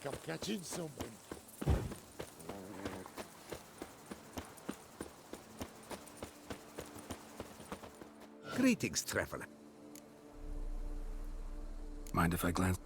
I'm catching someone. Greetings, traveler. Mind if I glance?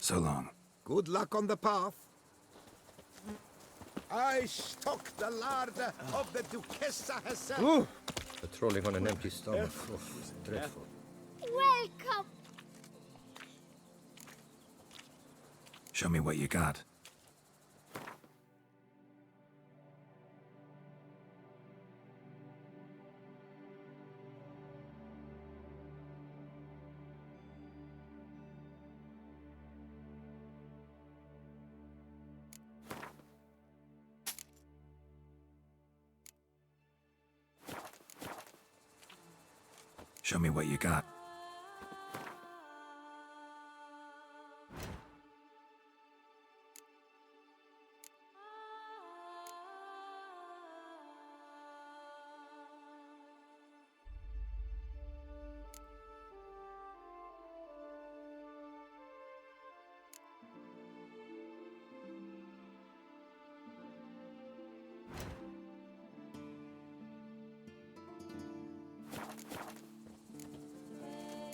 So long. Good luck on the path. I stock the larder of the Duchessa herself. Ooh. Patrolling on an empty stomach. Oh, dreadful. Welcome! Show me what you got. Show me what you got.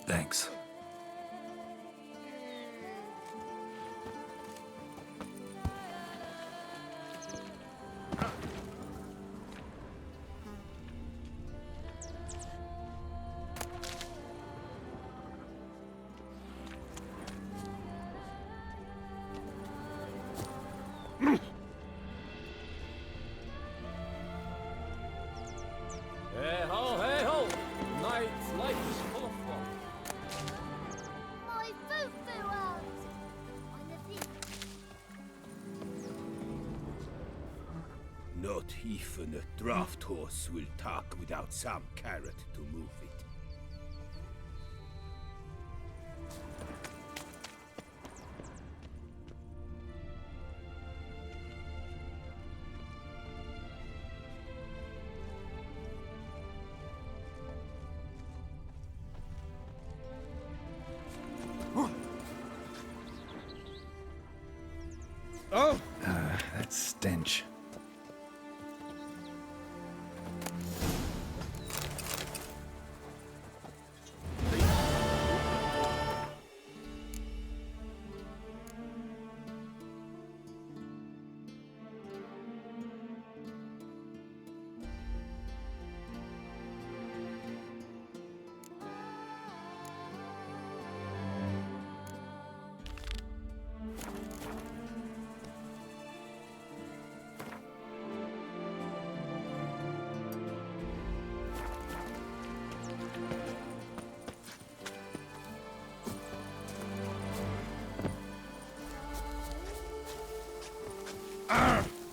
Thanks. Hey ho, hey ho! Night's life is full of fun. My foo-foo out! On the feet. Not even a draft horse will talk without some carrot to move it. Oh! That stench.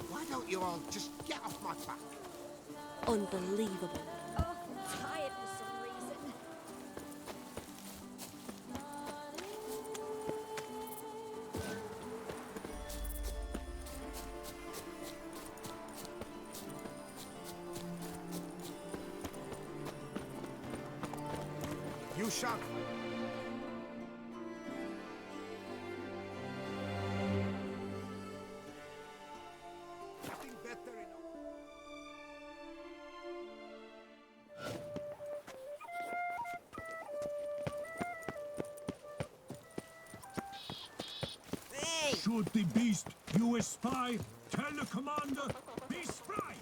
Why don't you all just get off my back? Unbelievable. Oh, I'm tired for some reason. You shall. Nothing better in Should the beast you espy, tell the commander, be spry!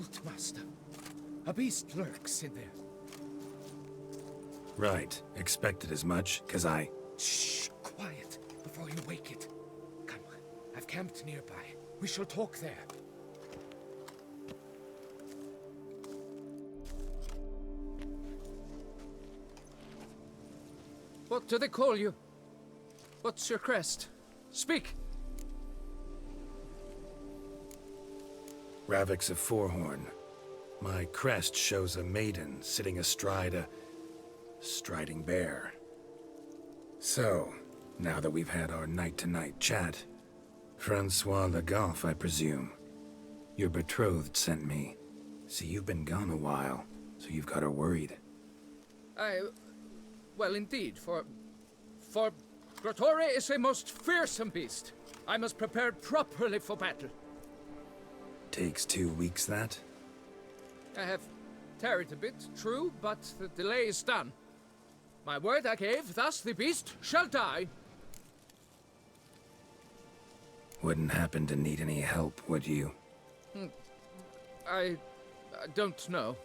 out, Master. A beast lurks in there. Right. Expected as much, 'cause I... Shh, quiet, before you wake it. Come, I've camped nearby. We shall talk there. What do they call you? What's your crest? Speak! Ravix of Forehorn. My crest shows a maiden sitting astride a... striding bear. So, now that we've had our night-to-night chat, Francois Le Goff, I presume. Your betrothed sent me. See, you've been gone a while, so you've got her worried. Well, indeed, for Grotore is a most fearsome beast. I must prepare properly for battle. Takes 2 weeks, that? I have tarried a bit, true, but the delay is done. My word I gave, thus the beast shall die. Wouldn't happen to need any help, would you? I don't know.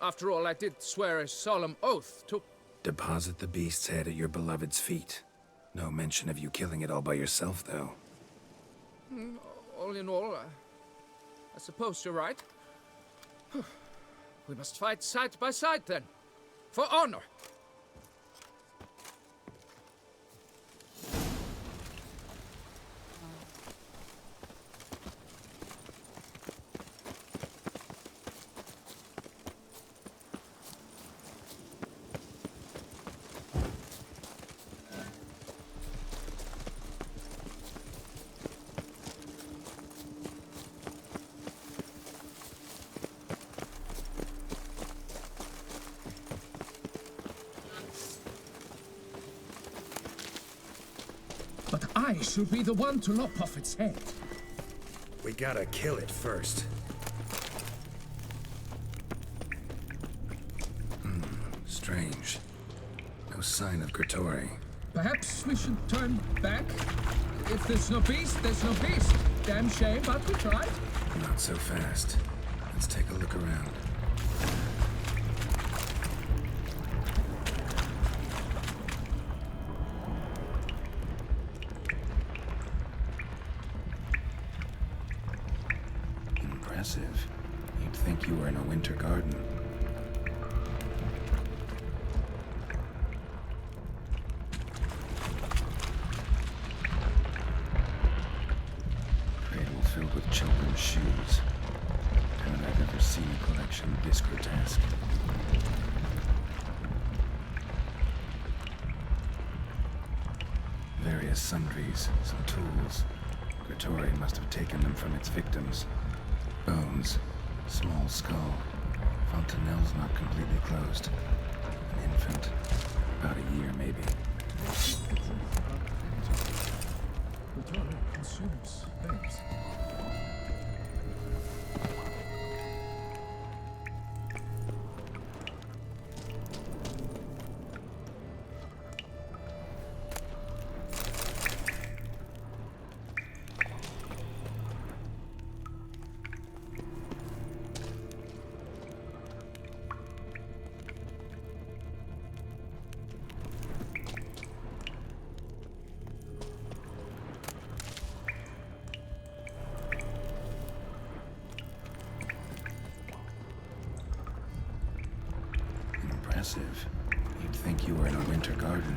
After all, I did swear a solemn oath to... Deposit the beast's head at your beloved's feet. No mention of you killing it all by yourself, though. All in all, I suppose you're right. We must fight side by side, then. For honor! But I should be the one to lop off its head. We gotta kill it first. Strange. No sign of Grotore. Perhaps we should turn back? If there's no beast, there's no beast. Damn shame, but we tried. Not so fast. Let's take a look around. Impressive. You'd think you were in a winter garden. Cradle filled with children's shoes. Haven't I ever seen a collection this grotesque? Various sundries, some tools. Grotore must have taken them from its victims. Bones, small skull. Fontanelle's not completely closed. An infant, about a year maybe. Grotore consumes babes. Impressive. You'd think you were in a winter garden.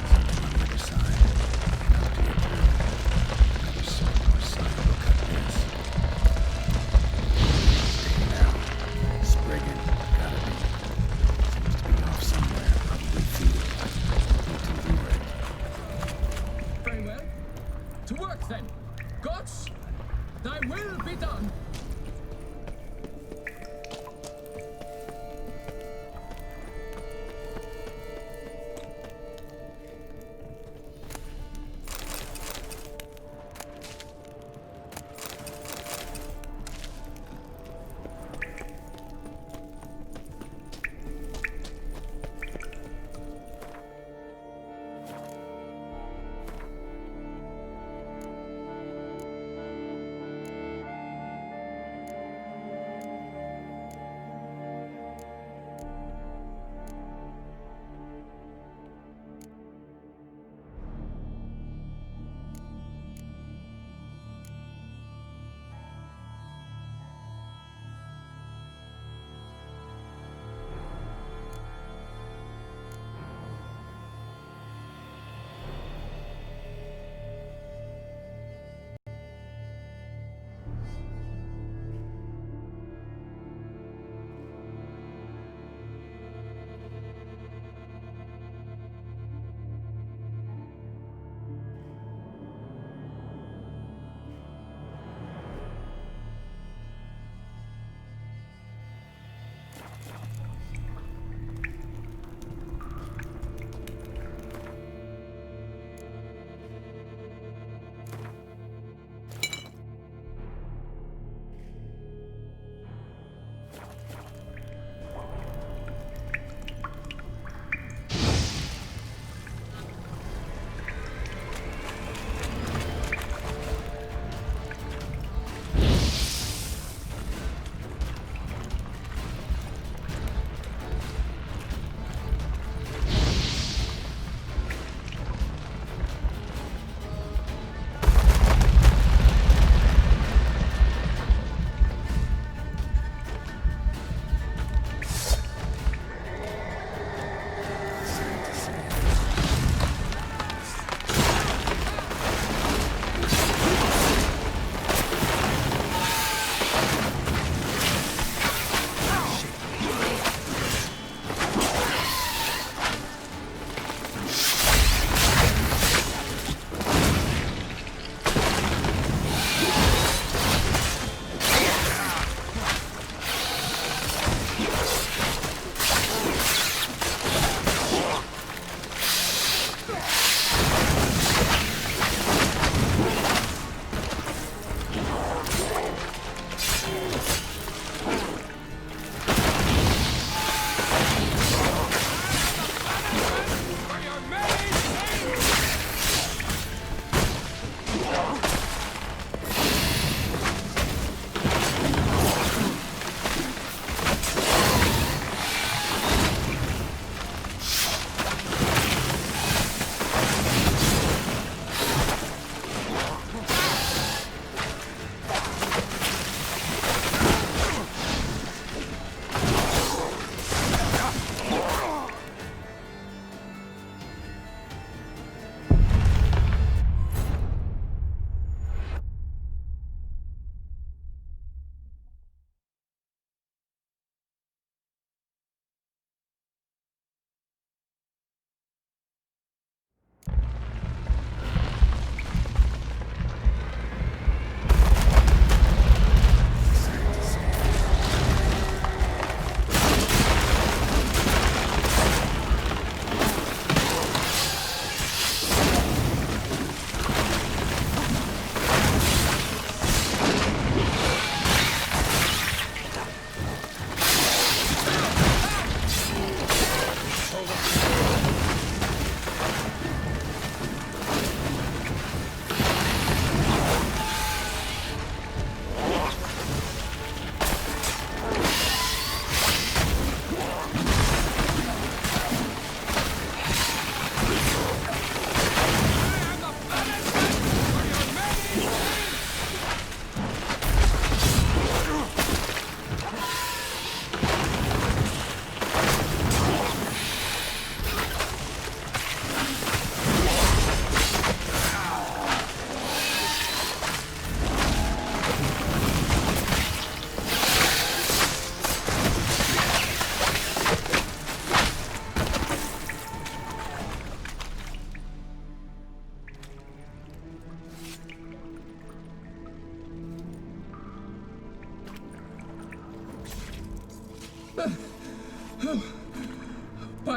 Something on the other side. Enough to get through. Another sword or sign will cut this. Stay now. Spriggan. Gotta be. Seems to be off somewhere. Probably feeding. Need to lure it. Very well. To work then. Gods, thy will be done.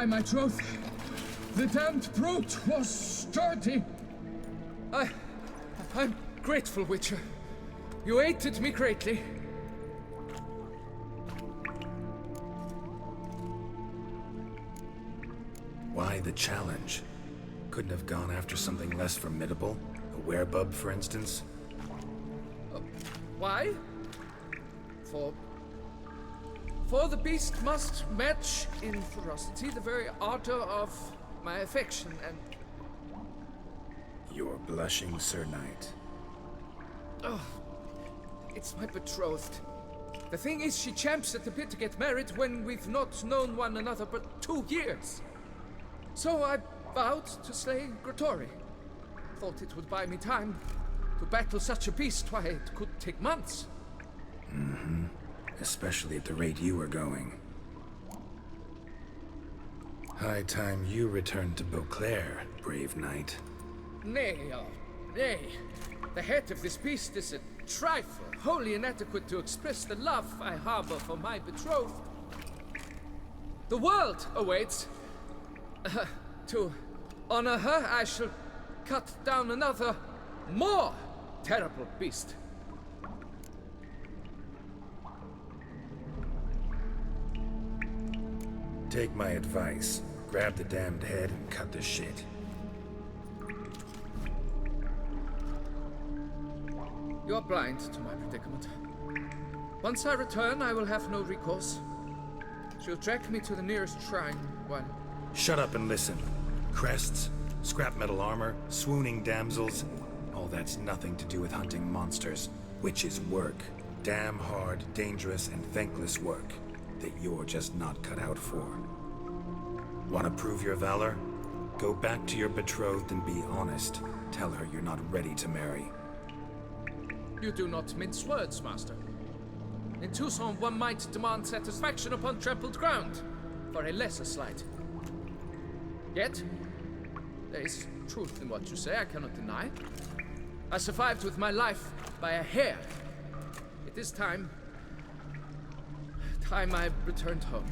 By my troth, the damned brute was sturdy. I'm grateful, Witcher. You aided me greatly. Why the challenge? Couldn't have gone after something less formidable? A werebub, for instance? Why? For the beast must match in ferocity the very ardor of my affection, and You're blushing, Sir Knight. it's my betrothed. The thing is, she champs at the bit to get married when we've not known one another but 2 years. So I vowed to slay Grottori. Thought it would buy me time to battle such a beast. Why, it could take months. Especially at the rate you were going. High time you returned to Beauclair, brave knight. Nay, oh, nay. The head of this beast is a trifle, wholly inadequate to express the love I harbor for my betrothed. The world awaits. To honor her, I shall cut down another, more terrible beast. Take my advice. Grab the damned head and cut the shit. You're blind to my predicament. Once I return, I will have no recourse. She'll track me to the nearest shrine while... Shut up and listen. Crests, scrap metal armor, swooning damsels. All that's nothing to do with hunting monsters. Witches' work. Damn hard, dangerous, and thankless work that you're just not cut out for. Want to prove your valor? Go back to your betrothed and be honest. Tell her you're not ready to marry. You do not mince words, master. In Tucson, one might demand satisfaction upon trampled ground for a lesser slight. Yet, there is truth in what you say, I cannot deny. I survived with my life by a hair. It is time I returned home.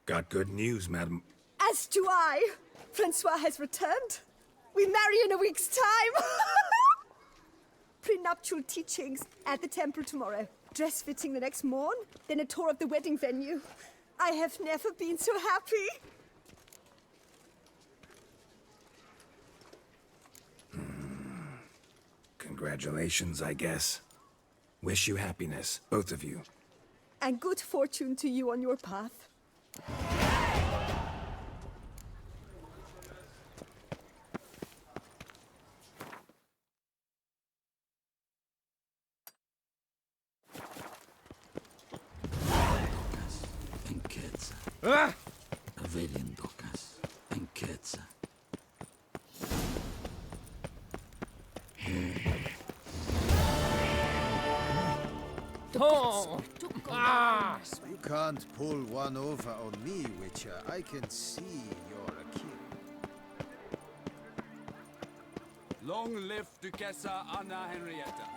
Got good news, madam. As do I. Francois has returned. We marry in a week's time. Prenuptial teachings at the temple tomorrow. Dress fitting the next morn. Then a tour of the wedding venue. I have never been so happy. Congratulations, I guess. Wish you happiness, both of you. And good fortune to you on your path. Enchezza. Ah! Velendokas. Enchezza. Oh! Ah! You can't pull one over on me, Witcher. I can see you're a king. Long live Duchessa Anna Henrietta.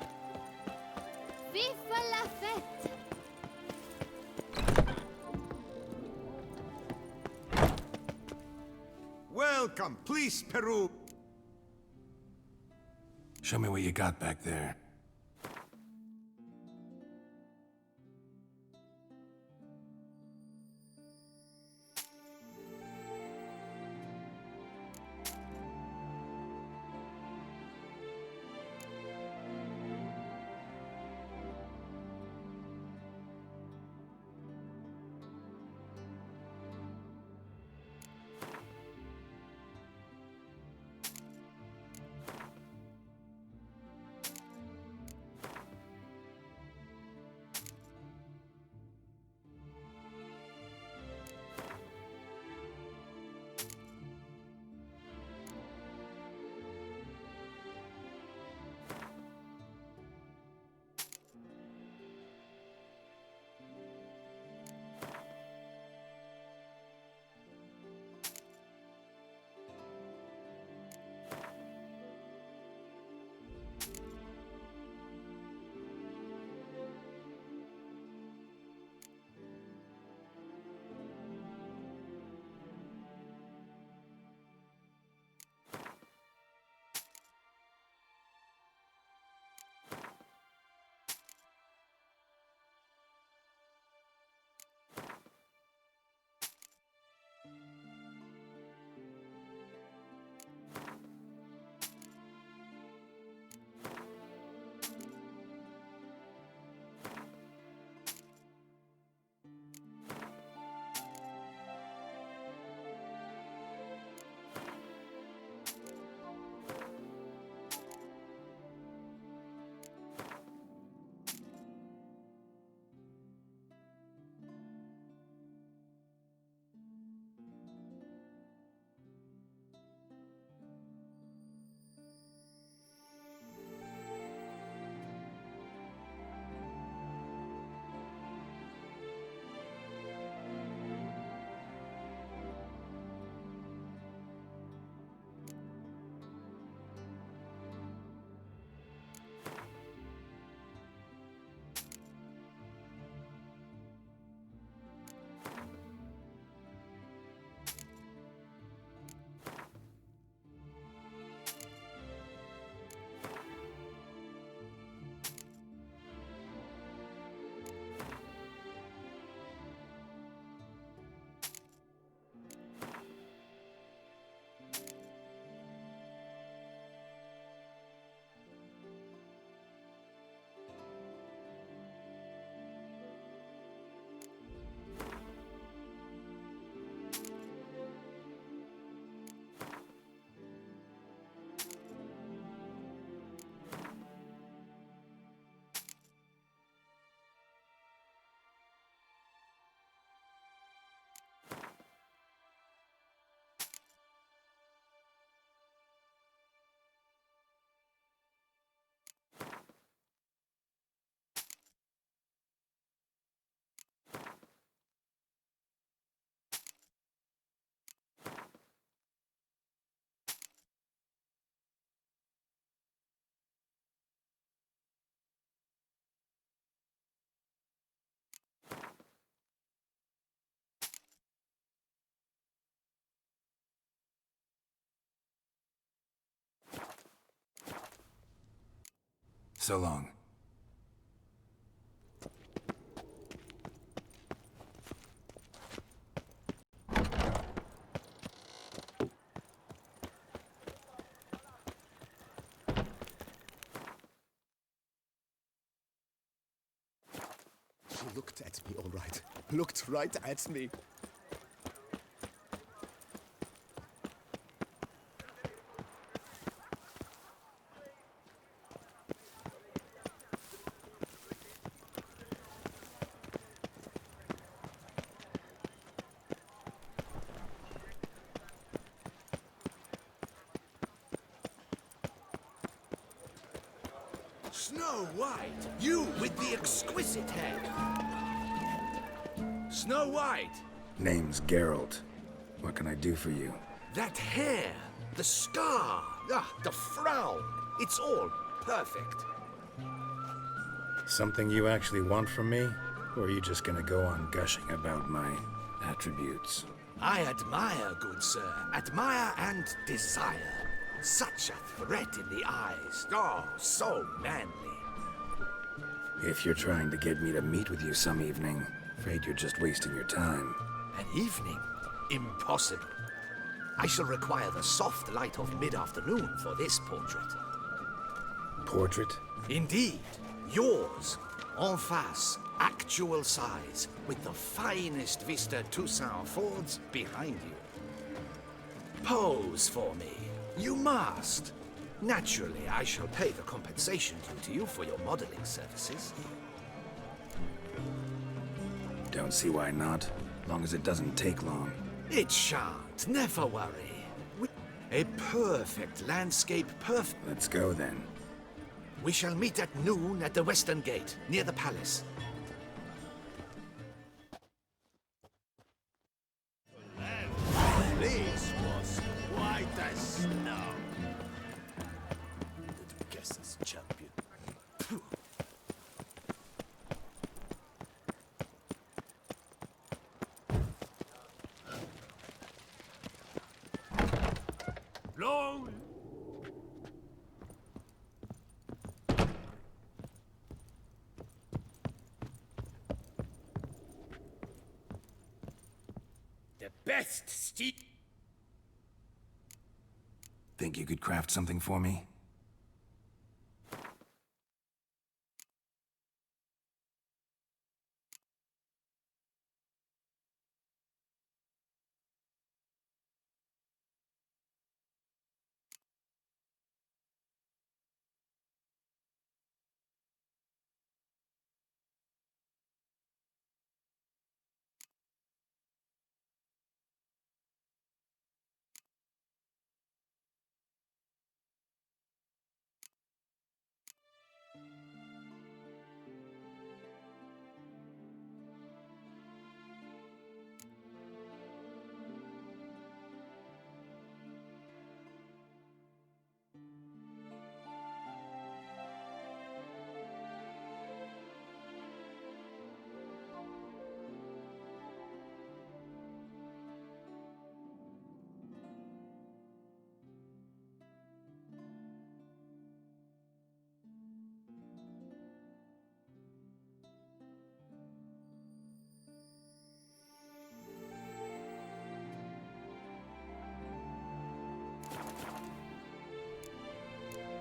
Viva la fête! Welcome, please, Peru. Show me what you got back there. So long. She looked at me, all right. Looked right at me. Snow White, you with the exquisite hair. Snow White, Name's Geralt. What can I do for you? that hair, the scar, the frown, it's all perfect. Something you actually want from me? Or are you just gonna go on gushing about my attributes? I admire, good sir, admire and desire. Such a threat in the eyes, oh, so manly. If you're trying to get me to meet with you some evening, afraid you're just wasting your time. An evening? Impossible. I shall require the soft light of mid-afternoon for this portrait. Portrait? Indeed, yours, en face, actual size, with the finest Vista Toussaint affords behind you. Pose for me. You must. Naturally, I shall pay the compensation due to you for your modeling services. Don't see why not, long as it doesn't take long. It shan't, never worry. A perfect landscape, perfect. Let's go then. We shall meet at noon at the Western Gate, near the palace. This was white as snow. The Duchess's champion. Long. The best steed. Think you could craft something for me?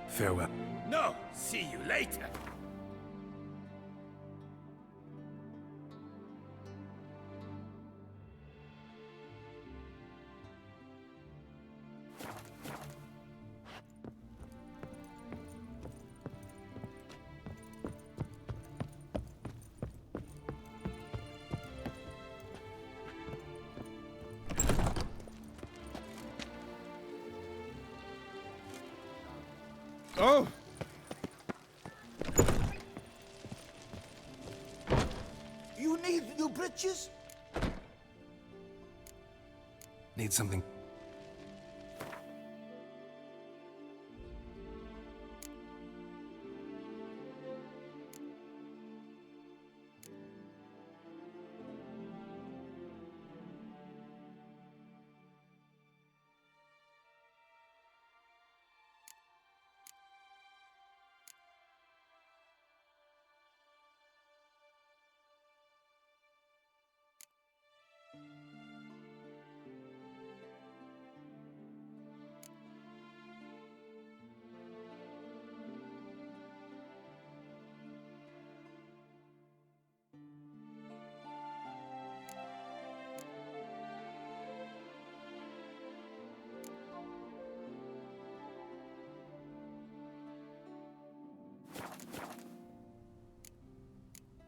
Farewell. No, see you later. Oh! You need new britches? Need something?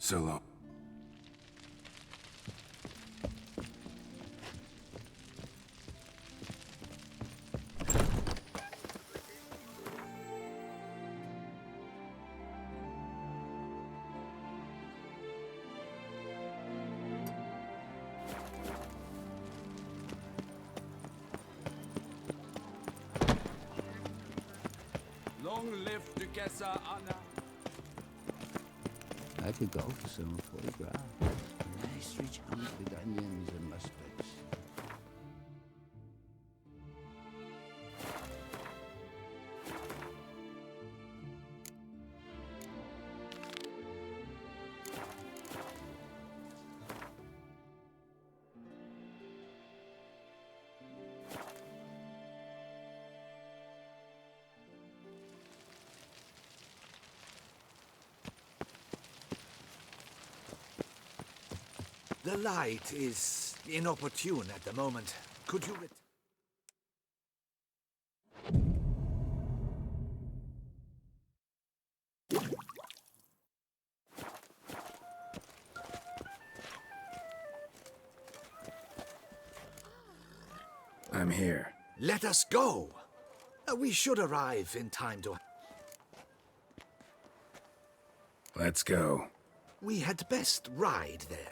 So long. Long live Duchessa Anna. I could go for some foie gras. Nice rich hummus with onions and mustards. The light is inopportune at the moment. Could you... I'm here. Let us go! We should arrive in time to... Let's go. We had best ride there.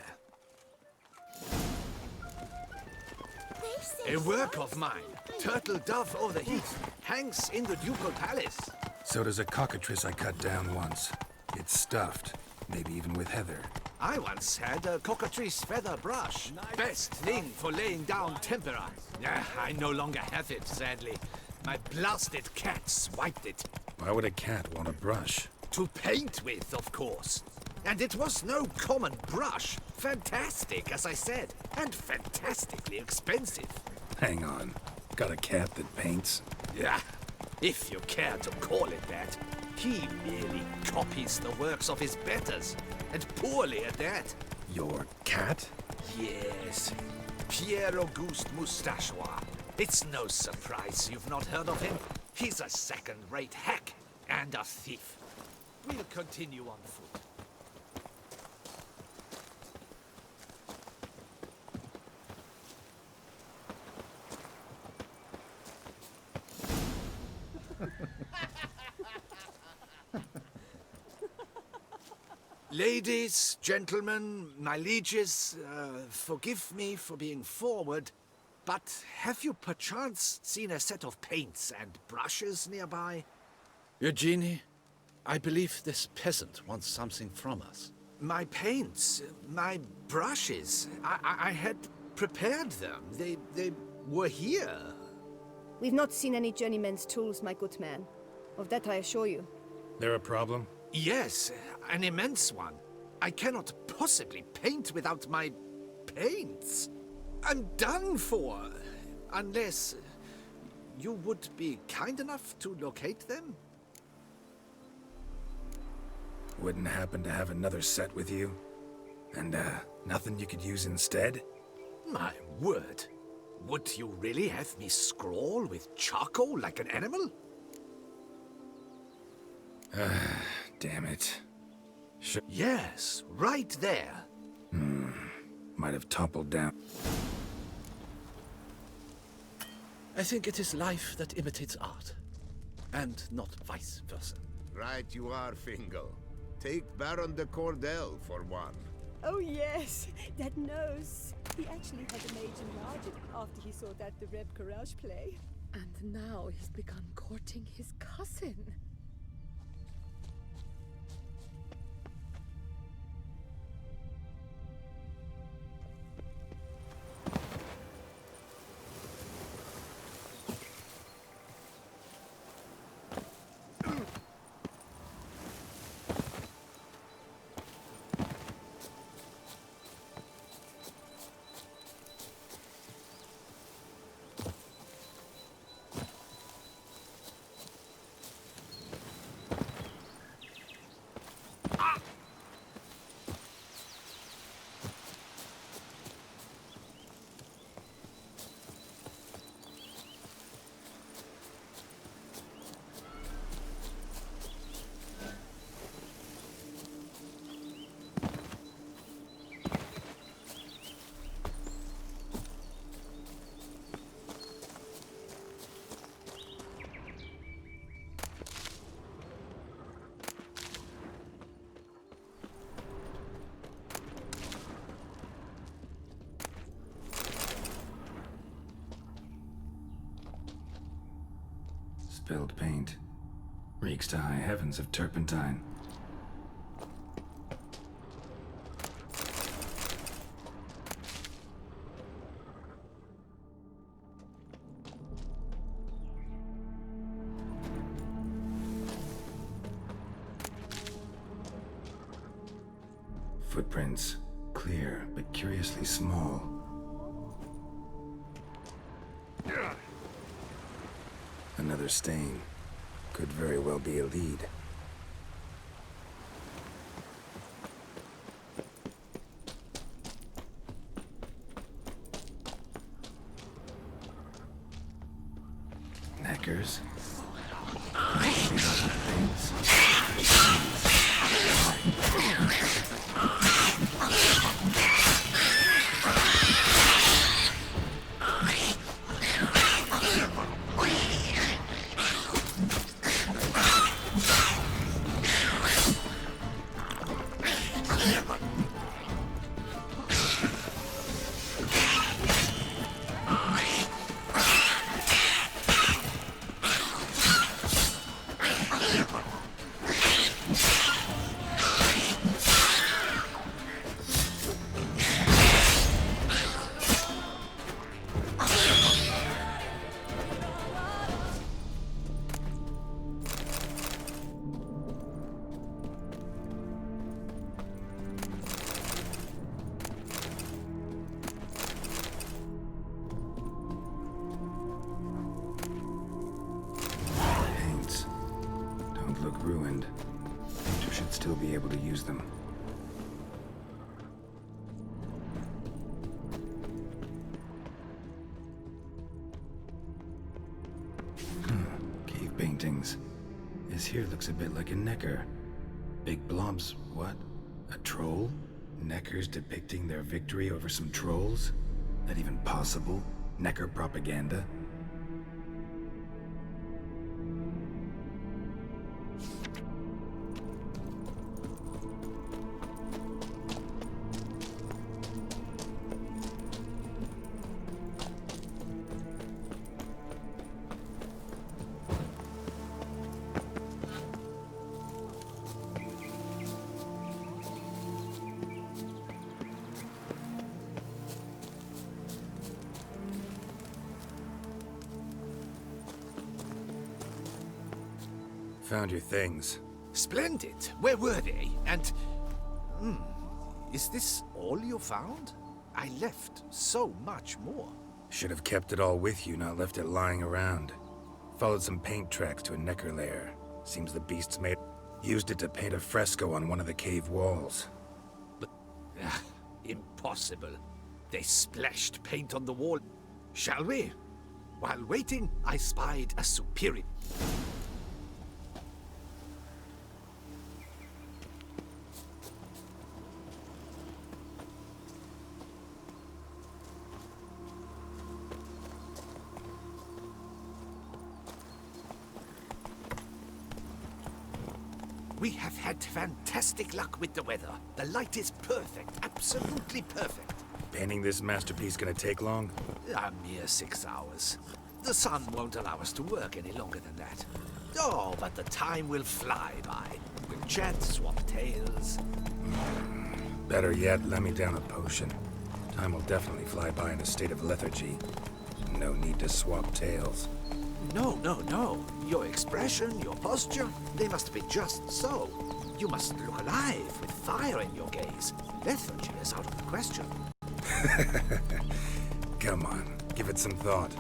A work of mine, Turtle Dove o' the Heath, hangs in the Ducal Palace. So does a cockatrice I cut down once. It's stuffed, maybe even with heather. I once had a cockatrice feather brush. Best thing for laying down tempera. I no longer have it, sadly. My blasted cat swiped it. Why would a cat want a brush? To paint with, of course. And it was no common brush. Fantastic, as I said, and fantastically expensive. Hang on. Got a cat that paints? Yeah, if you care to call it that. He merely copies the works of his betters, and poorly at that. Your cat? Yes, Pierre-Auguste Moustachois. It's no surprise you've not heard of him. He's a second-rate hack and a thief. We'll continue on foot. Ladies, gentlemen, my lieges, forgive me for being forward, but have you perchance seen a set of paints and brushes nearby? Eugenie, I believe this peasant wants something from us. My paints, my brushes, I had prepared them. They were here. We've not seen any journeyman's tools, my good man. Of that I assure you. There a problem? Yes, an immense one. I cannot possibly paint without my paints. I'm done for. Unless you would be kind enough to locate them? Wouldn't happen to have another set with you? And, nothing you could use instead? My word. Would you really have me scrawl with charcoal like an animal? Damn it. Yes, right there. Might have toppled down. I think it is life that imitates art, and not vice versa. Right you are, Fingal. Take Baron de Cordel for one. Oh yes, that nose. He actually had a mage enlarge it after he saw that the Reb Courage play. And now he's begun courting his cousin. Spilled paint. Reeks to high heavens of turpentine. Footprints. Clear, but curiously small. Another stain. Could very well be a lead. Knackers. Look ruined. Painter should still be able to use them. Cave paintings. This here looks a bit like a necker. Big blobs, what? A troll? Neckers depicting their victory over some trolls? That even possible? Necker propaganda? Found your things. Splendid. Where were they? And... is this all you found? I left so much more. Should have kept it all with you, not left it lying around. Followed some paint tracks to a necker lair. Seems the beasts used it to paint a fresco on one of the cave walls. But... impossible. They splashed paint on the wall. Shall we? While waiting, I spied a superior... We have had fantastic luck with the weather. The light is perfect, absolutely perfect. Painting this masterpiece gonna take long? A mere 6 hours. The sun won't allow us to work any longer than that. Oh, but the time will fly by. We'll chat, swap tales. Better yet, let me down a potion. Time will definitely fly by in a state of lethargy. No need to swap tales. No, no, no. Your expression, your posture, they must be just so. You must look alive, with fire in your gaze. Lethargy is out of the question. Come on, give it some thought.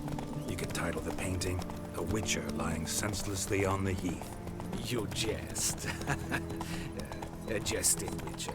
You could title the painting, A Witcher Lying Senselessly on the Heath. You jest. A jesting witcher.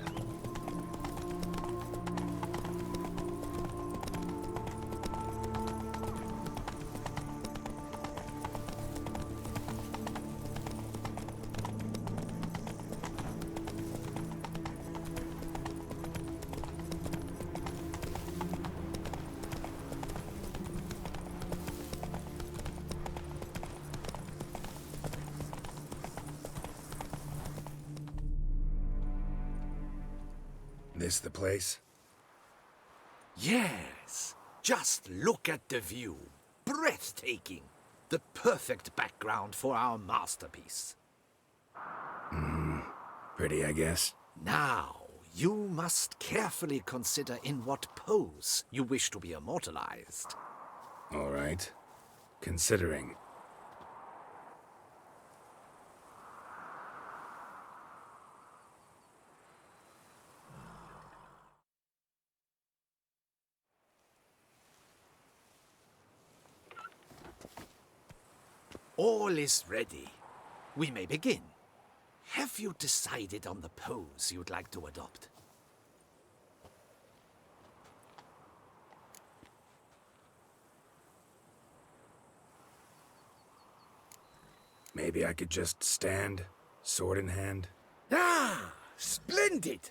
This the place? Yes. Just look at the view. Breathtaking. The perfect background for our masterpiece. Pretty, I guess. Now, you must carefully consider in what pose you wish to be immortalized. All right. Considering. All is ready. We may begin. Have you decided on the pose you'd like to adopt? Maybe I could just stand, sword in hand. Ah, splendid!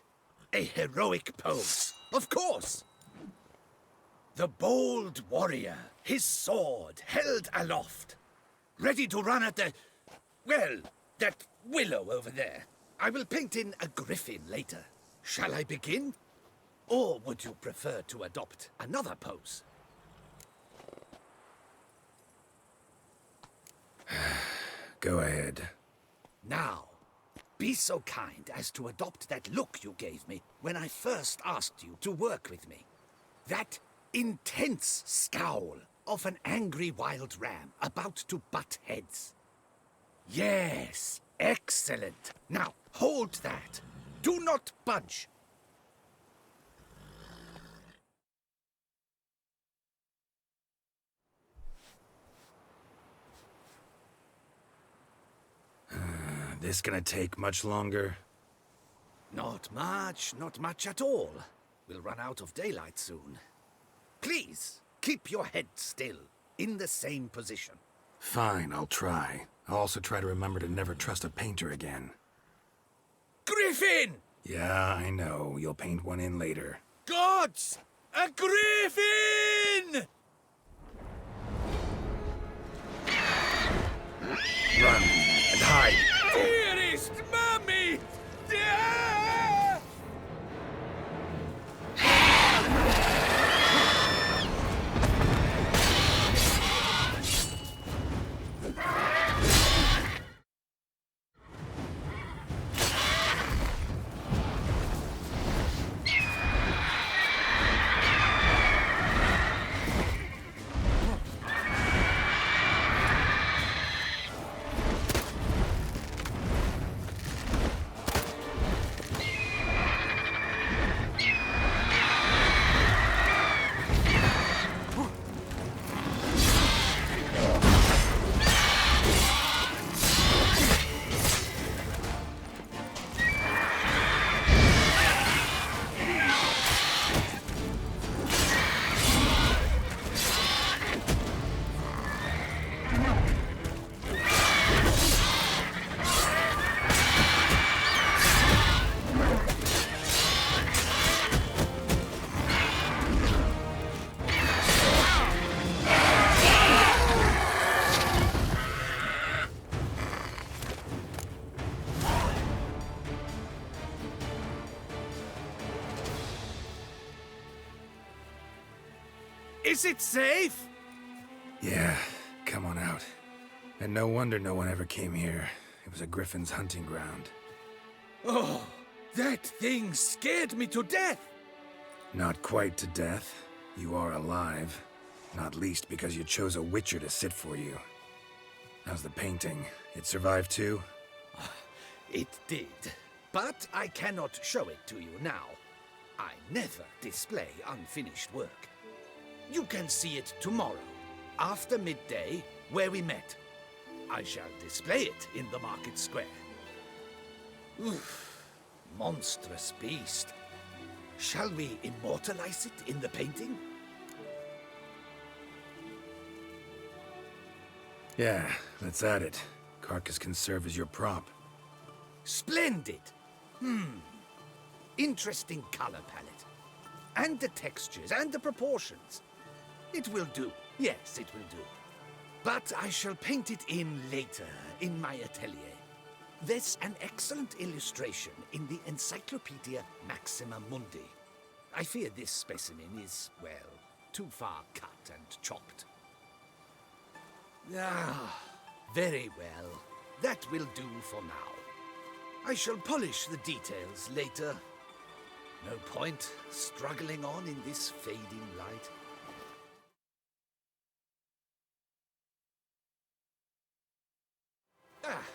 A heroic pose, of course. The bold warrior, his sword held aloft, ready to run at well, that willow over there. I will paint in a griffin later. Shall I begin? Or would you prefer to adopt another pose? Go ahead. Now, be so kind as to adopt that look you gave me when I first asked you to work with me. That intense scowl of an angry wild ram about to butt heads. Yes, excellent. Now, hold that. Do not budge. This gonna take much longer? Not much at all. We'll run out of daylight soon. Please, keep your head still, in the same position. Fine, I'll try. I'll also try to remember to never trust a painter again. Griffin! Yeah, I know. You'll paint one in later. Gods! A griffin! Run and hide! Dearest Mummy! Is it safe? Yeah, come on out. And no wonder no one ever came here. It was a griffin's hunting ground. Oh, that thing scared me to death! Not quite to death. You are alive. Not least because you chose a witcher to sit for you. How's the painting? It survived too? It did. But I cannot show it to you now. I never display unfinished work. You can see it tomorrow, after midday, where we met. I shall display it in the market square. Oof, monstrous beast. Shall we immortalize it in the painting? Yeah, let's add it. Carcass can serve as your prop. Splendid! Interesting color palette. And the textures and the proportions. It will do. Yes, it will do. But I shall paint it in later, in my atelier. There's an excellent illustration in the Encyclopedia Maxima Mundi. I fear this specimen is, well, too far cut and chopped. Ah, very well. That will do for now. I shall polish the details later. No point struggling on in this fading light.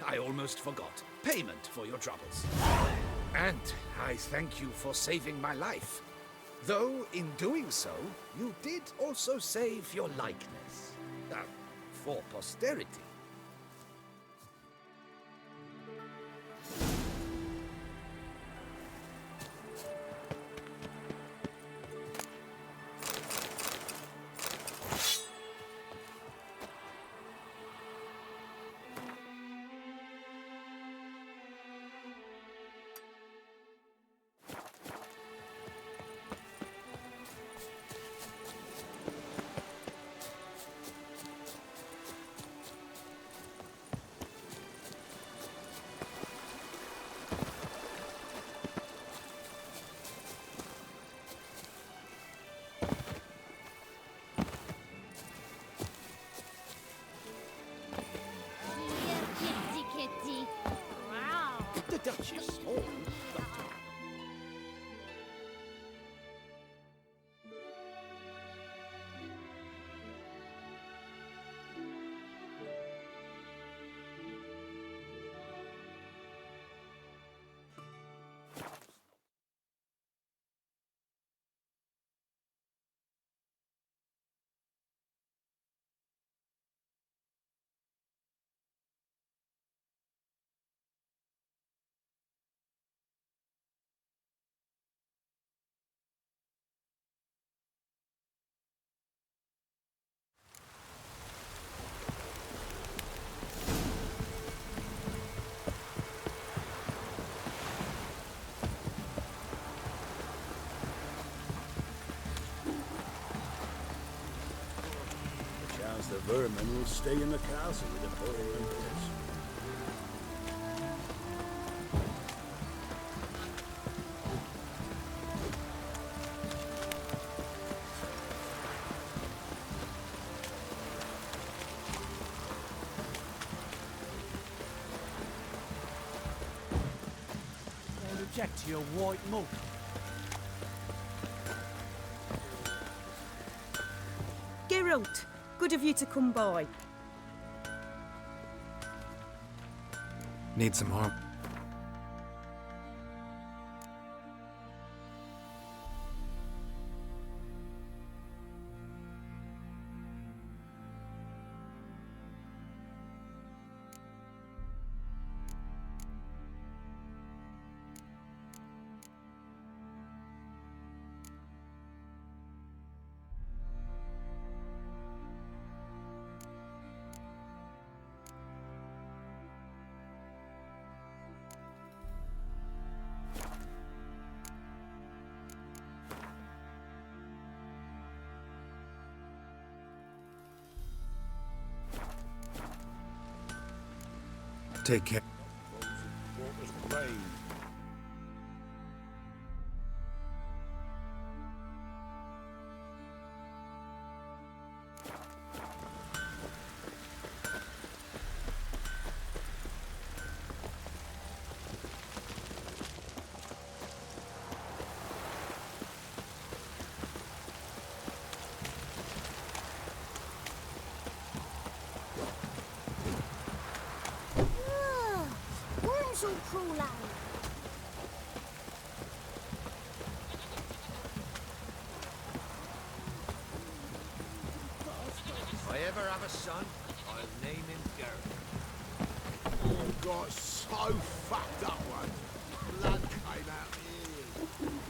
I almost forgot. Payment for your troubles. And I thank you for saving my life. Though, in doing so, you did also save your likeness. For posterity. The Duchess, small, but the vermin will stay in the castle with the boiling embers. Don't object to your white mug. Geralt, good of you to come by. Need some harm. Take care. So cruel out. If I ever have a son, I'll name him Gareth. Oh, got so fucked up one. Blood came out my ears.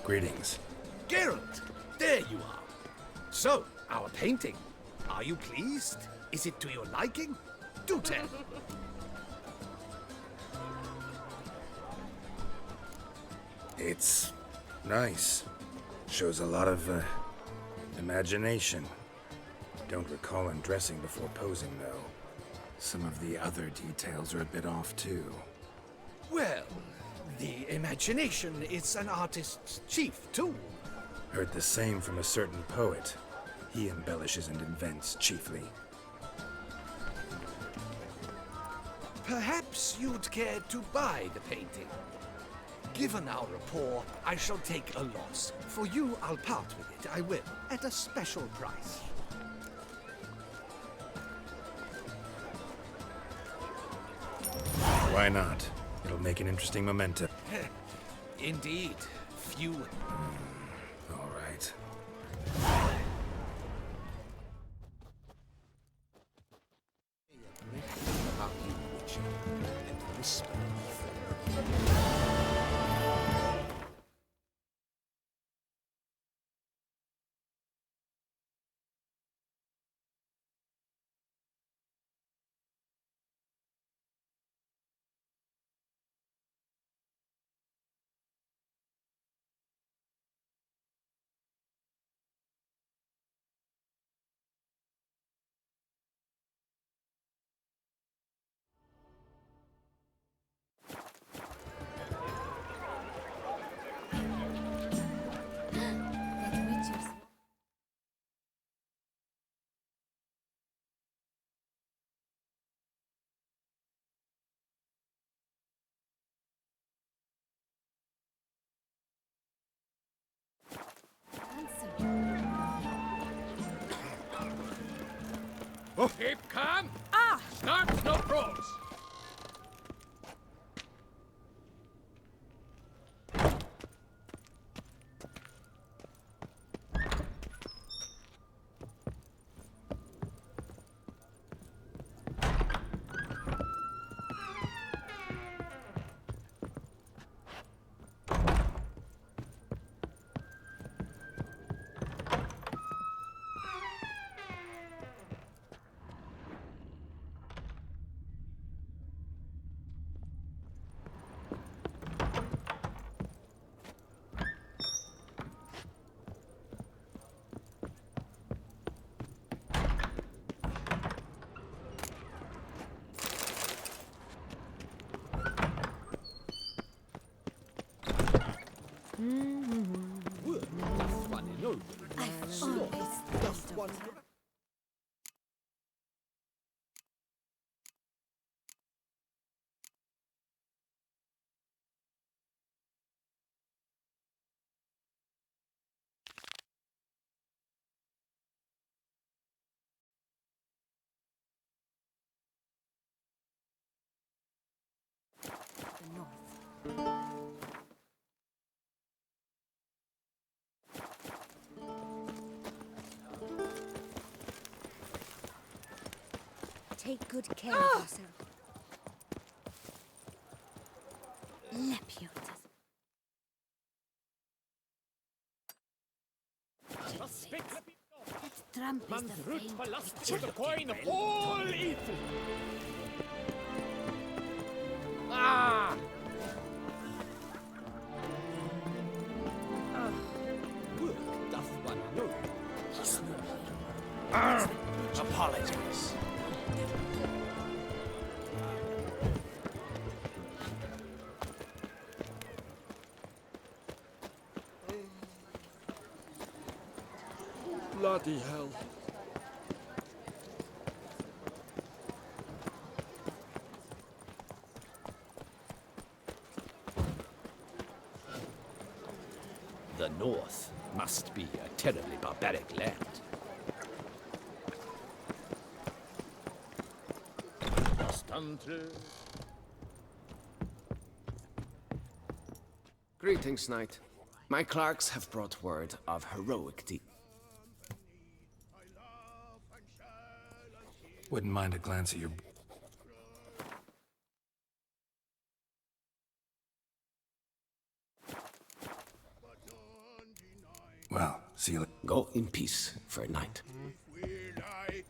Greetings. Geralt, there you are. So, our painting. Are you pleased? Is it to your liking? Do tell. It's nice. Shows a lot of, imagination. Don't recall undressing before posing, though. Some of the other details are a bit off, too. Well, the imagination is an artist's chief tool. Heard the same from a certain poet. He embellishes and invents, chiefly. Perhaps you'd care to buy the painting. Given our rapport, I shall take a loss. For you, I'll part with it. I will, at a special price. Why not? It'll make an interesting memento. Indeed. Few... All right. About you, Witcher, and whisper Keep calm! Start no pros! Take good care of yourself. Lepiotas. That tramp is the faint. The coin of all evil. Ah! Apologies. Bloody hell. The North must be a terribly barbaric land. Greetings, knight. My clerks have brought word of heroic deed. Wouldn't mind a glance at your... Well, see you later. Go in peace for a night. Will I